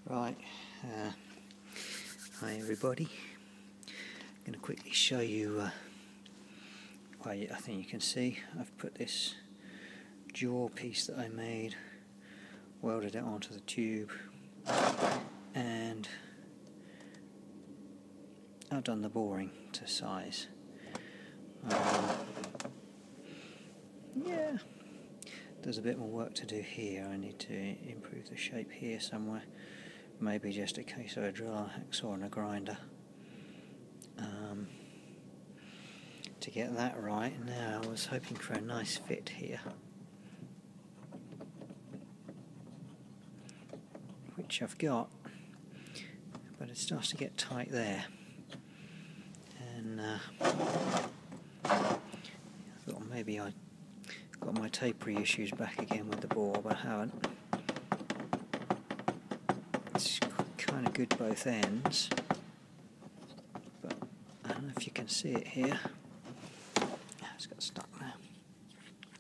Right, hi everybody. I'm going to quickly show you, well, I think you can see I've put this jaw piece that I made, welded it onto the tube, and I've done the boring to size. Yeah, there's a bit more work to do here. I need to improve the shape here somewhere. Maybe just a case of a drill hacksaw and a grinder to get that right. Now I was hoping for a nice fit here, which I've got, but it starts to get tight there, and I thought maybe I got my tapery issues back again with the bore, but I haven't. It's kind of good both ends, but I don't know if you can see it here. It's got stuck now.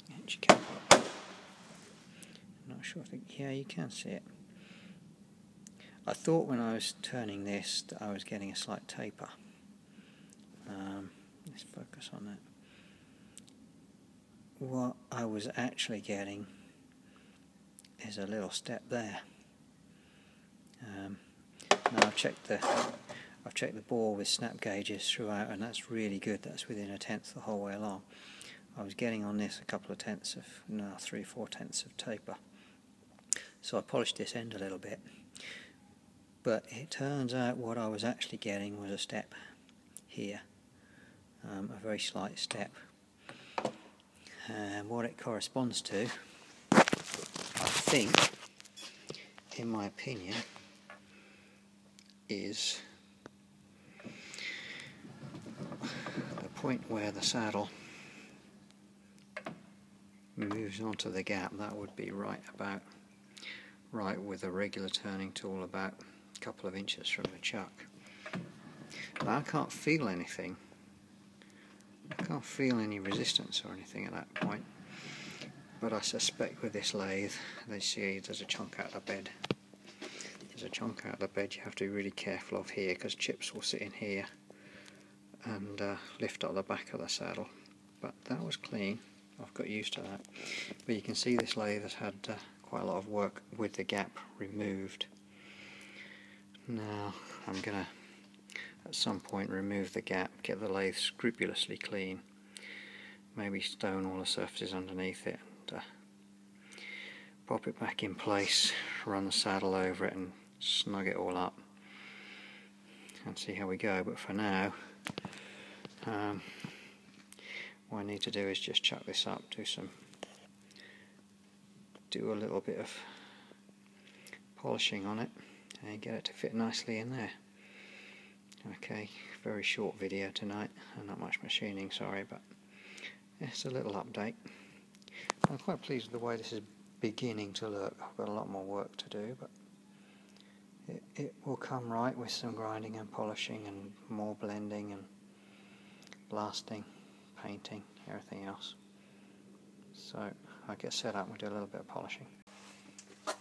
You can. I'm not sure if yeah, you can see it. I thought when I was turning this that I was getting a slight taper. Let's focus on that. What I was actually getting is a little step there. Now I've checked the bore with snap gauges throughout, and that's really good. That's within a tenth the whole way along. I was getting on this a couple of tenths of, no, 3-4 tenths of taper. So I polished this end a little bit, but it turns out what I was actually getting was a step here, a very slight step, and what it corresponds to, I think, in my opinion, is the point where the saddle moves onto the gap. That would be right with a regular turning tool, about a couple of inches from the chuck. Now I can't feel anything. I can't feel any resistance or anything at that point, but I suspect with this lathe, they see there's a chunk out of the bed. There's a chunk out of the bed you have to be really careful of here, because chips will sit in here and lift up the back of the saddle. But that was clean. I've got used to that. But you can see this lathe has had quite a lot of work with the gap removed. Now I'm going to at some point remove the gap, get the lathe scrupulously clean, maybe stone all the surfaces underneath it, and pop it back in place, run the saddle over it and snug it all up and see how we go. But for now, what I need to do is just chuck this up, do a little bit of polishing on it and get it to fit nicely in there. Okay, very short video tonight and not much machining, sorry, but it's a little update. I'm quite pleased with the way this is beginning to look. I've got a lot more work to do, but it will come right with some grinding and polishing and more blending and blasting, painting, everything else. So I get set up and we do a little bit of polishing. Okay,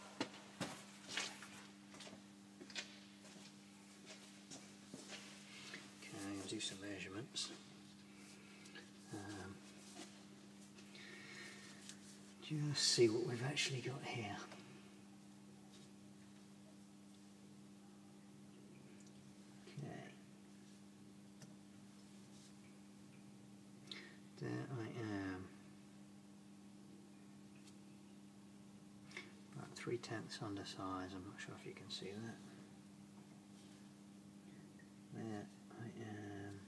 I'll do some measurements. Just see what we've actually got here. Okay. There I am. About 3/10 undersize. I'm not sure if you can see that. There I am.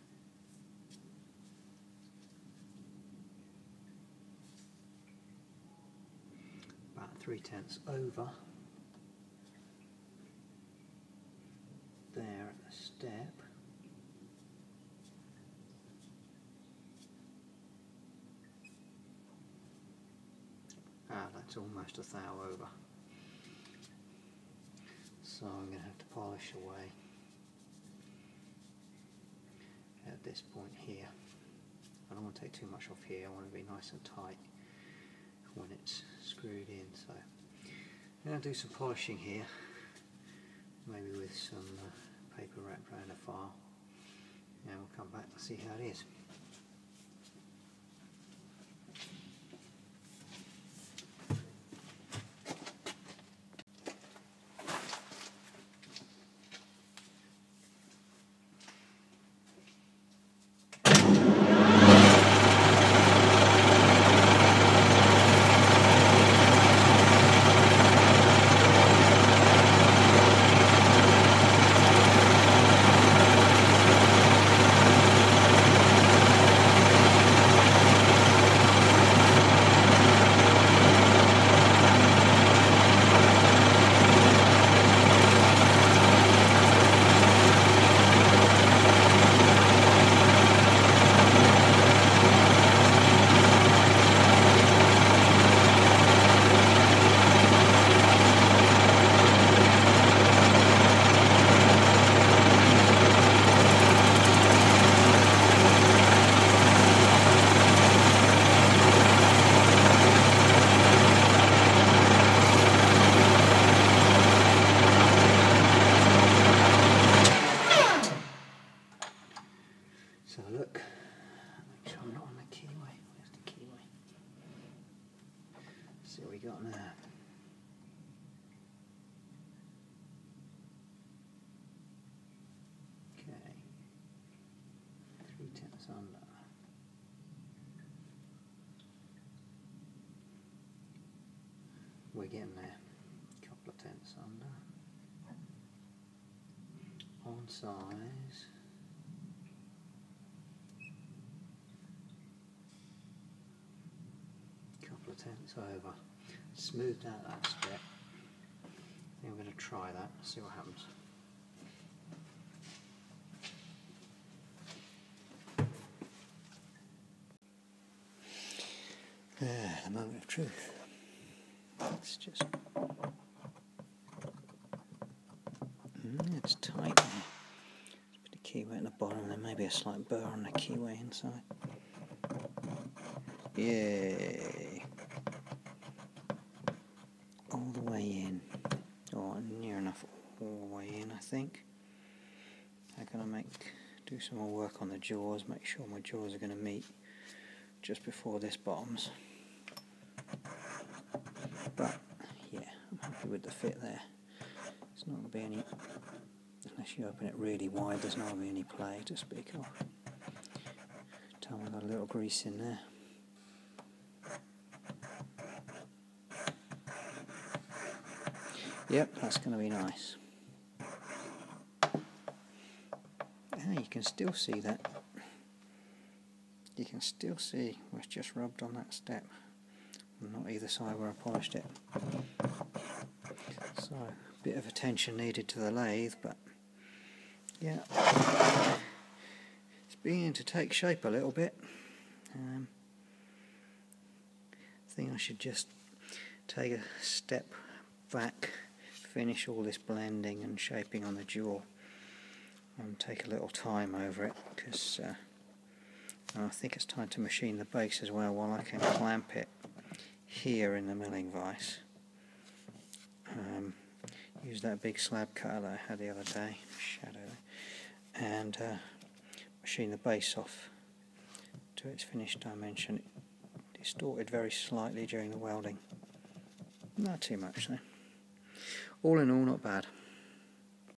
About 3/10 over. There at the step. That's almost a thou over. So I'm going to have to polish away at this point here. I don't want to take too much off here. I want to be nice and tight when it's screwed in. So I'm going to do some polishing here maybe with some paper wrapped around a file, and we'll come back and see how it is. So look, make sure I'm not on the keyway. Where's the keyway? See what we got now. Okay, 3/10 under. We're getting there. Couple of tenths under. On size. Tenths over. Smoothed out that step. I think I'm going to try that, see what happens. The moment of truth. It's just it's tight there. Put the keyway at the bottom, and then maybe a slight burr on the keyway inside. Yay! All the way in, or near enough all the way in, I think. I'm going to do some more work on the jaws, make sure my jaws are going to meet just before this bottoms. But yeah, I'm happy with the fit there. It's not going to be any, unless you open it really wide, there's not going to be any play to speak of. Tell me, I've got a little grease in there. Yep, that's going to be nice. You can still see that. You can still see where it's just rubbed on that step. Not either side where I polished it. So, a bit of attention needed to the lathe, but yeah. It's beginning to take shape a little bit. I think I should just take a step back, finish all this blending and shaping on the jaw, and take a little time over it, because I think it's time to machine the base as well, while I can clamp it here in the milling vise. Use that big slab cutter that I had the other day, shadow, and machine the base off to its finished dimension. It distorted very slightly during the welding. Not too much though. All in all, not bad.